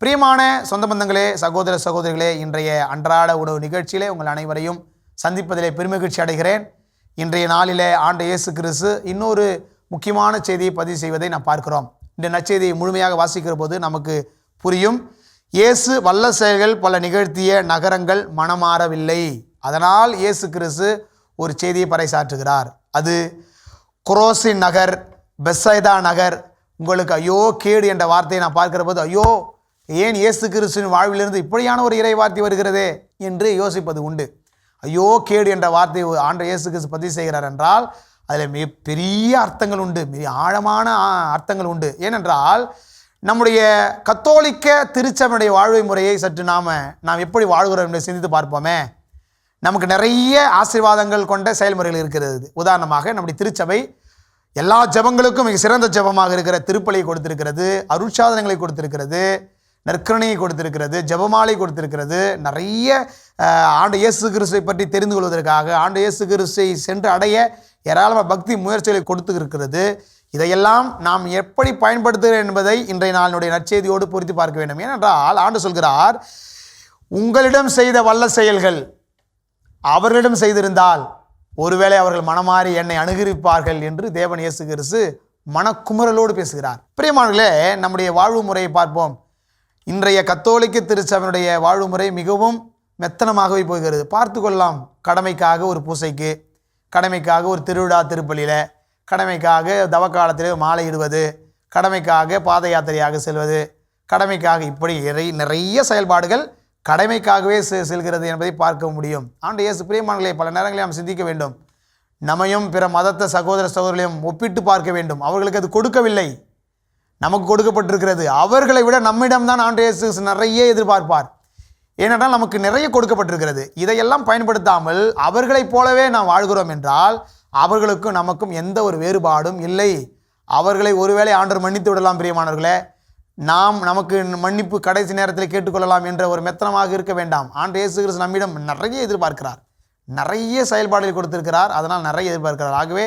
பிரியமான சொந்த பந்தங்களே, சகோதர சகோதரிகளே, இன்றைய அன்றாட உணவு நிகழ்ச்சியிலே உங்கள் அனைவரையும் சந்திப்பதிலே பெருமகிழ்ச்சி அடைகிறேன். இன்றைய நாளிலே ஆண்டு இயேசு கிறிஸ்து இன்னொரு முக்கியமான செய்தியை பதிவு செய்வதை நாம் பார்க்கிறோம். இந்த நற்செய்தியை முழுமையாக வாசிக்கிற போது நமக்கு புரியும். இயேசு வல்ல செயல்கள் பல நிகழ்த்திய நகரங்கள் மனமாறவில்லை. அதனால் இயேசு கிறிஸ்து ஒரு செய்தியை பறைசாற்றுகிறார். அது கொரோசின் நகர், பெத்சைதா நகர். உங்களுக்கு ஐயோ கேடு என்ற வார்த்தையை நான் பார்க்கிற போது, ஐயோ ஏன் இயேசு கிறிஸ்துவின் வாழ்விலிருந்து இப்படியான ஒரு இறை வார்த்தை வருகிறதே என்று யோசிப்பது உண்டு. ஐயோ கேடு என்ற வார்த்தை ஆண்டு இயேசு கிறிஸ்து பதிவு செய்கிறார் என்றால் அதில் மிக பெரிய அர்த்தங்கள் உண்டு, மிக ஆழமான அர்த்தங்கள் உண்டு. ஏனென்றால் நம்முடைய கத்தோலிக்க திருச்சபையுடைய வாழ்வை முறையை சற்று நாம் எப்படி வாழ்கிறோம் என்று சிந்தித்து பார்ப்போமே. நமக்கு நிறைய ஆசீர்வாதங்கள் கொண்ட செயல்முறைகள் இருக்கிறது. உதாரணமாக நம்முடைய திருச்சபை எல்லா ஜெபங்களுக்கும் மிக சிறந்த ஜெபமாக இருக்கிற திருப்பலியை கொடுத்திருக்கிறது, அருட்சாதனங்களை கொடுத்திருக்கிறது, நற்கருணையை கொடுத்திருக்கிறது, ஜெபமாலை கொடுத்திருக்கிறது. நிறைய ஆண்டு இயேசு கிறிஸ்துவை பற்றி தெரிந்து கொள்வதற்காக, ஆண்டு இயேசு கிறிஸ்துவை சென்று அடைய ஏராளமான பக்தி முயற்சிகளை கொடுத்து இருக்கிறது. இதையெல்லாம் நாம் எப்படி பயன்படுத்துகிறோம் என்பதை இன்றைய நாளினுடைய நற்செய்தியோடு பொருத்தி பார்க்க வேண்டும். ஏனென்றால் ஆண்டு சொல்கிறார், உங்களிடம் செய்த வல்ல செயல்கள் அவர்களிடம் செய்திருந்தால் ஒருவேளை அவர்கள் மனமாறி என்னை அணுகரிப்பார்கள் என்று தேவன் இயேசு கிறிஸ்து மனக்குமுறலோடு பேசுகிறார். பிரியமானவர்களே, நம்முடைய வாழ்வு முறையை பார்ப்போம். இன்றைய கத்தோலிக்க திருச்சபையினுடைய வாழ்வு முறை மிகவும் மெத்தனமாகவே போகிறது. பார்த்து கொள்ளலாம். கடமைக்காக ஒரு பூசைக்கு, கடமைக்காக ஒரு திருவிழா திருப்பலியில், கடமைக்காக தவக்காலத்திலே மாலை இடுவது, கடமைக்காக பாத யாத்திரையாக செல்வது, கடமைக்காக இப்படி நிறைய செயல்பாடுகள் கடமைக்காகவே செல்கிறது என்பதை பார்க்க முடியும். ஆண்டு இயேசு பிரியமானங்களே, பல நேரங்களில் நாம் சிந்திக்க வேண்டும். நம்மையும் பிற மதத்த சகோதர சகோதரிகளையும் ஒப்பிட்டு பார்க்க வேண்டும். அவர்களுக்கு அது கொடுக்கவில்லை, நமக்கு கொடுக்கப்பட்டிருக்கிறது. அவர்களை விட நம்மிடம்தான் ஆண்டு இயேசு நிறைய எதிர்பார்ப்பார். ஏனென்றால் நமக்கு நிறைய கொடுக்கப்பட்டிருக்கிறது. இதையெல்லாம் பயன்படுத்தாமல் அவர்களைப் போலவே நாம் வாழ்கிறோம் என்றால் அவர்களுக்கும் நமக்கும் எந்த ஒரு வேறுபாடும் இல்லை. அவர்களை ஒருவேளை ஆண்டவர் மன்னித்து விடலாம். பிரியமானவர்களே, நமக்கு மன்னிப்பு கடைசி நேரத்தில் கேட்டுக்கொள்ளலாம் என்ற ஒரு மெத்தனமாக இருக்க வேண்டாம். ஆண்டு இயேசு கிறிஸ்து நம்மிடம் நிறைய எதிர்பார்க்கிறார், நிறைய செயல்பாடுகள் கொடுத்திருக்கிறார். அதனால் நிறைய எதிர்பார்க்கிறார். ஆகவே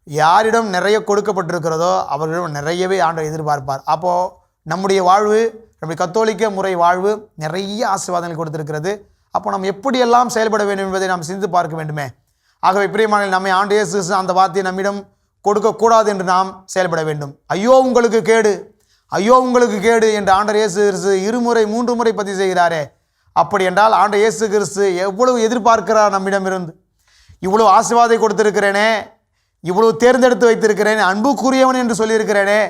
யாரிடம் நிறைய கொடுக்கப்பட்டிருக்கிறதோ அவர்களிடம் நிறையவே ஆண்டவர் எதிர்பார்ப்பார். அப்போது நம்முடைய வாழ்வு, நம்முடைய கத்தோலிக்க முறை வாழ்வு நிறைய ஆசீர்வாதங்கள் கொடுத்திருக்கிறது. அப்போ நம்ம எப்படியெல்லாம் செயல்பட வேண்டும் என்பதை நாம் சிந்தித்து பார்க்க வேண்டுமே. ஆகவே பிரியமான நம்மை ஆண்டு இயேசு கிறிஸ்து அந்த வார்த்தையை நம்மிடம் கொடுக்கக்கூடாது என்று நாம் செயல்பட வேண்டும். ஐயோ உங்களுக்கு கேடு, ஐயோ உங்களுக்கு கேடு என்று ஆண்டவர் இயேசு கிறிஸ்து 2 முறை 3 முறை பதிவு செய்கிறாரே. அப்படி என்றால் ஆண்டவர் இயேசு கிறிஸ்து எவ்வளவு எதிர்பார்க்கிறார் நம்மிடமிருந்து. இவ்வளவு ஆசீர்வாதத்தை கொடுத்திருக்கிறேனே, இவ்வளவு தேர்ந்தெடுத்து வைத்திருக்கிறேனே, அன்புக்குரியவன் என்று சொல்லியிருக்கிறேனே,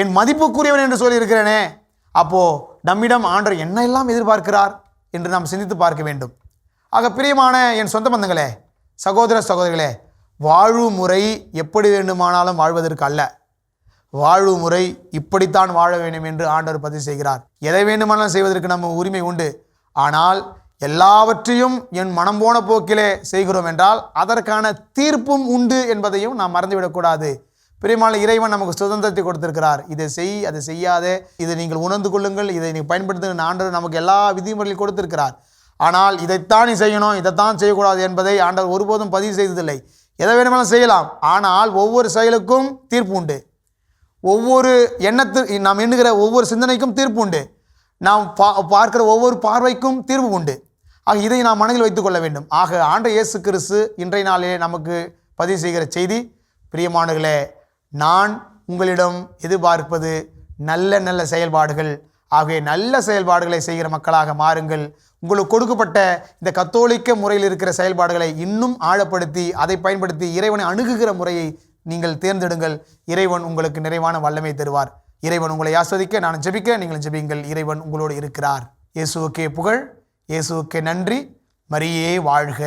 என் மதிப்புக்குரியவன் என்று சொல்லியிருக்கிறேனே. அப்போது நம்மிடம் ஆண்டவர் என்ன எல்லாம் எதிர்பார்க்கிறார் என்று நாம் சிந்தித்து பார்க்க வேண்டும். ஆக பிரியமான என் சொந்த பந்தங்களே, சகோதர சகோதரிகளே, வாழ்வு முறை எப்படி வேண்டுமானாலும் வாழ்வதற்கு அல்ல. வாழ்வு முறை இப்படித்தான் வாழ வேண்டும் என்று ஆண்டவர் பதிவு செய்கிறார். எதை வேண்டுமானாலும் செய்வதற்கு நம்ம உரிமை உண்டு. ஆனால் எல்லாவற்றையும் என் மனம் போன போக்கிலே செய்கிறோம் என்றால் அதற்கான தீர்ப்பும் உண்டு என்பதையும் நாம் மறந்துவிடக்கூடாது. பிரியமான இறைவன் நமக்கு சுதந்திரத்தை கொடுத்திருக்கிறார். இதை செய், அதை செய்யாதே, இதை நீங்கள் உணர்ந்து கொள்ளுங்கள், இதை நீங்கள் பயன்படுத்துங்க. ஆண்டவர் நமக்கு எல்லா விதிமுறைகளையும் கொடுத்திருக்கிறார். ஆனால் இதைத்தான் நீ செய்யணும், இதைத்தான் செய்யக்கூடாது என்பதை ஆண்டவர் ஒருபோதும் பதிவு செய்ததில்லை. எதை வேணுமானாலும் செய்யலாம். ஆனால் ஒவ்வொரு செயலுக்கும் தீர்ப்பு உண்டு. ஒவ்வொரு நாம் எண்ணுகிற ஒவ்வொரு சிந்தனைக்கும் தீர்ப்பு உண்டு. நாம் பார்க்கிற ஒவ்வொரு பார்வைக்கும் தீர்வு உண்டு. ஆக இதை நாம் மனதில் வைத்துக் கொள்ள வேண்டும். ஆக ஆண்டவர் இயேசு கிறிஸ்து இன்றைய நாளிலே நமக்கு பதிவு செய்கிற செய்தி, பிரியமானவர்களே, நான் உங்களிடம் எதிர்பார்ப்பது நல்ல நல்ல செயல்பாடுகள். ஆகவே நல்ல செயல்பாடுகளை செய்கிற மக்களாக மாறுங்கள். உங்களுக்கு கொடுக்கப்பட்ட இந்த கத்தோலிக்க முறையில் இருக்கிற செயல்பாடுகளை இன்னும் ஆழப்படுத்தி அதை பயன்படுத்தி இறைவனை அணுகுகிற முறையை நீங்கள் தேர்ந்தெடுங்கள். இறைவன் உங்களுக்கு நிறைவான வல்லமை தருவார். இறைவன் உங்களை ஆஸ்வதிக்க, நான் ஜெபிக்க, நீங்கள் ஜெபியுங்கள். இறைவன் உங்களோடு இருக்கிறார். இயேசுவுக்கே புகழ், இயேசுவுக்கே நன்றி. மரியே வாழ்க.